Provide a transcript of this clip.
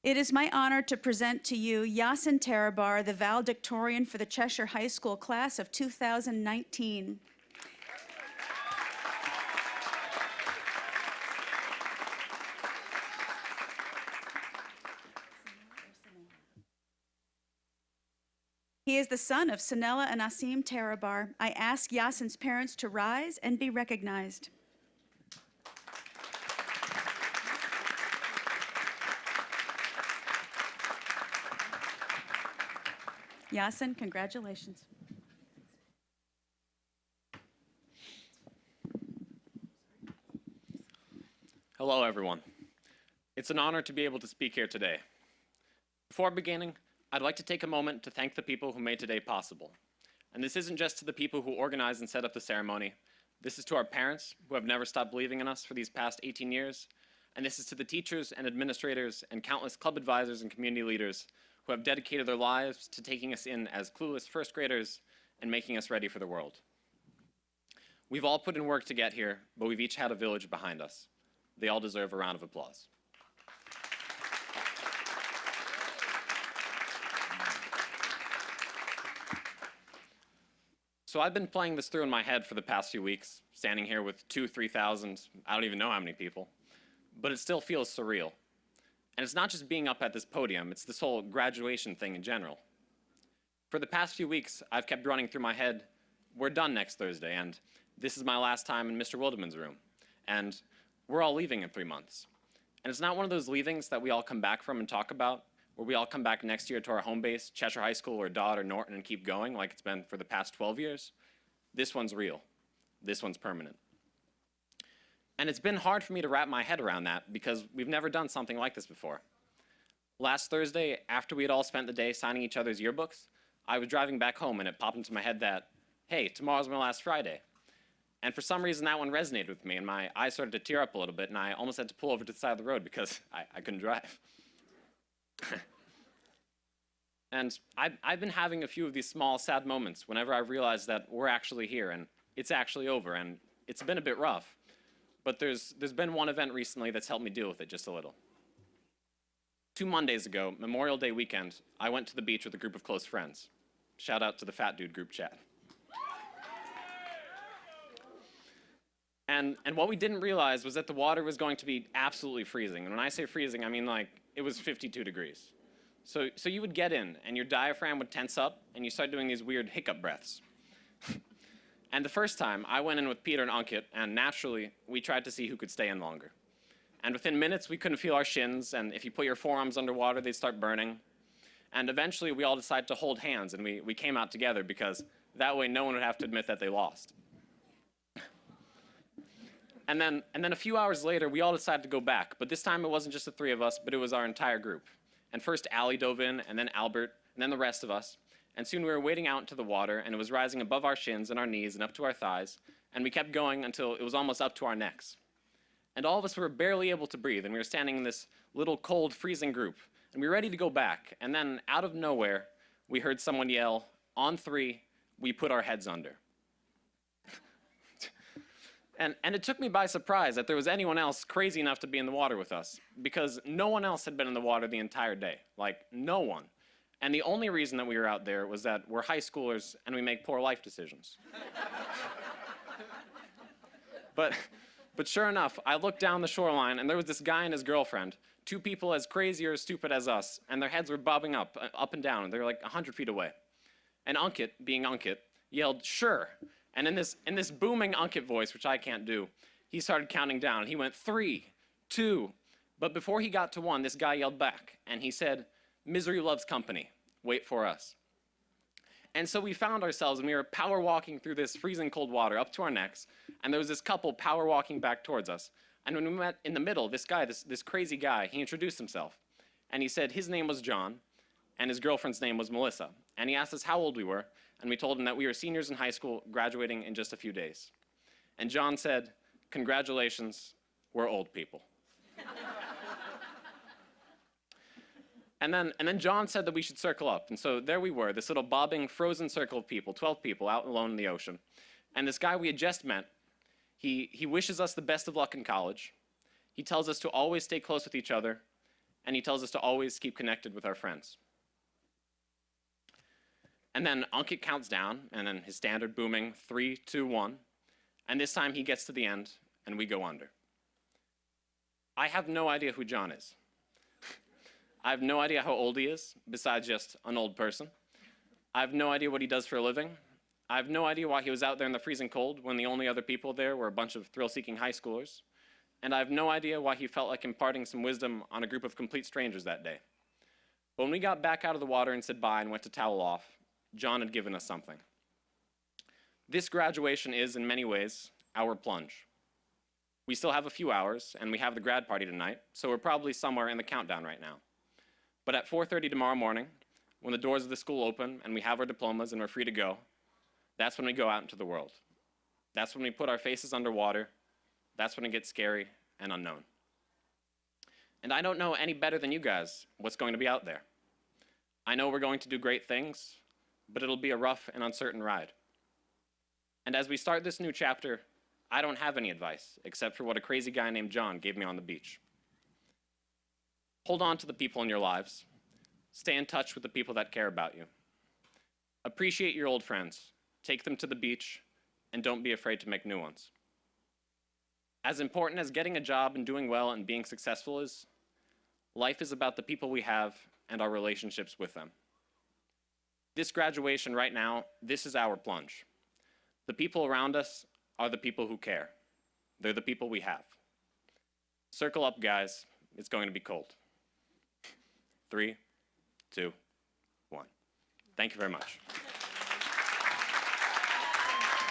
It is my honor to present to you Yasin Tarabar, the valedictorian for the Cheshire High School class of 2019. He is the son of Sanella and Asim Tarabar. I ask Yasin's parents to rise and be recognized. Yasin, congratulations. Hello, everyone. It's an honor to be able to speak here today. Before beginning, I'd like to take a moment to thank the people who made today possible. And this isn't just to the people who organized and set up the ceremony. This is to our parents, who have never stopped believing in us for these past 18 years. And this is to the teachers and administrators and countless club advisors and community leaders who have dedicated their lives to taking us in as clueless first graders and making us ready for the world. We've all put in work to get here, but we've each had a village behind us. They all deserve a round of applause. So I've been playing this through in my head for the past few weeks, standing here with 2,000, 3,000, I don't even know how many people, but it still feels surreal. And it's not just being up at this podium, it's this whole graduation thing in general. For the past few weeks, I've kept running through my head, we're done next Thursday, and this is my last time in Mr. Wildeman's room, and we're all leaving in 3 months. And it's not one of those leavings that we all come back from and talk about, where we all come back next year to our home base, Cheshire High School or Dodd or Norton, and keep going like it's been for the past 12 years. This one's real. This one's permanent. And it's been hard for me to wrap my head around that because we've never done something like this before. Last Thursday, after we had all spent the day signing each other's yearbooks, I was driving back home and it popped into my head that, hey, tomorrow's my last Friday. And for some reason that one resonated with me and my eyes started to tear up a little bit and I almost had to pull over to the side of the road because I couldn't drive. And I've been having a few of these small, sad moments whenever I realize that we're actually here and it's actually over and it's been a bit rough. But there's been one event recently that's helped me deal with it just a little. 2 Mondays ago, Memorial Day weekend, I went to the beach with a group of close friends. Shout out to the Fat Dude group chat. And what we didn't realize was that the water was going to be absolutely freezing. And when I say freezing, I mean like it was 52 degrees. So you would get in and your diaphragm would tense up and you start doing these weird hiccup breaths. And the first time, I went in with Peter and Ankit, and naturally, we tried to see who could stay in longer. And within minutes, we couldn't feel our shins, and if you put your forearms underwater, they'd start burning. And eventually, we all decided to hold hands, and we came out together because that way no one would have to admit that they lost. And then a few hours later, we all decided to go back, but this time it wasn't just the 3 of us, but it was our entire group. And first Allie dove in, and then Albert, and then the rest of us. And soon we were wading out into the water, and it was rising above our shins and our knees and up to our thighs, and we kept going until it was almost up to our necks. And all of us were barely able to breathe, and we were standing in this little cold, freezing group, and we were ready to go back. And then, out of nowhere, we heard someone yell, on 3, we put our heads under. And it took me by surprise that there was anyone else crazy enough to be in the water with us, because no one else had been in the water the entire day. Like, no one. And the only reason that we were out there was that we're high schoolers and we make poor life decisions. But sure enough, I looked down the shoreline and there was this guy and his girlfriend, 2 people as crazy or as stupid as us, and their heads were bobbing up and down, and they were like 100 feet away. And Ankit, being Ankit, yelled, sure. And in this booming Ankit voice, which I can't do, he started counting down. He went 3, 2, but before he got to 1, this guy yelled back, and he said, misery loves company. Wait for us. And so we found ourselves, and we were power walking through this freezing cold water up to our necks, and there was this couple power walking back towards us. And when we met in the middle, this guy, this crazy guy, he introduced himself. And he said his name was John, and his girlfriend's name was Melissa. And he asked us how old we were, and we told him that we were seniors in high school, graduating in just a few days. And John said, congratulations, we're old people. And then John said that we should circle up. And so there we were, this little bobbing, frozen circle of people, 12 people out alone in the ocean. And this guy we had just met, he wishes us the best of luck in college. He tells us to always stay close with each other. and he tells us to always keep connected with our friends. And then Ankit counts down, and then his standard booming 3, 2, 1, and this time he gets to the end, and we go under. I have no idea who John is. I have no idea how old he is, besides just an old person. I have no idea what he does for a living. I have no idea why he was out there in the freezing cold when the only other people there were a bunch of thrill-seeking high schoolers. And I have no idea why he felt like imparting some wisdom on a group of complete strangers that day. But when we got back out of the water and said bye and went to towel off, John had given us something. This graduation is, in many ways, our plunge. We still have a few hours, and we have the grad party tonight, so we're probably somewhere in the countdown right now. But at 4:30 tomorrow morning, when the doors of the school open and we have our diplomas and we're free to go, that's when we go out into the world. That's when we put our faces underwater. That's when it gets scary and unknown. And I don't know any better than you guys what's going to be out there. I know we're going to do great things, but it'll be a rough and uncertain ride. And as we start this new chapter, I don't have any advice except for what a crazy guy named John gave me on the beach. Hold on to the people in your lives. Stay in touch with the people that care about you. Appreciate your old friends. Take them to the beach, and don't be afraid to make new ones. As important as getting a job and doing well and being successful is, life is about the people we have and our relationships with them. This graduation right now, this is our plunge. The people around us are the people who care. They're the people we have. Circle up, guys. It's going to be cold. 3, 2, 1. Thank you very much.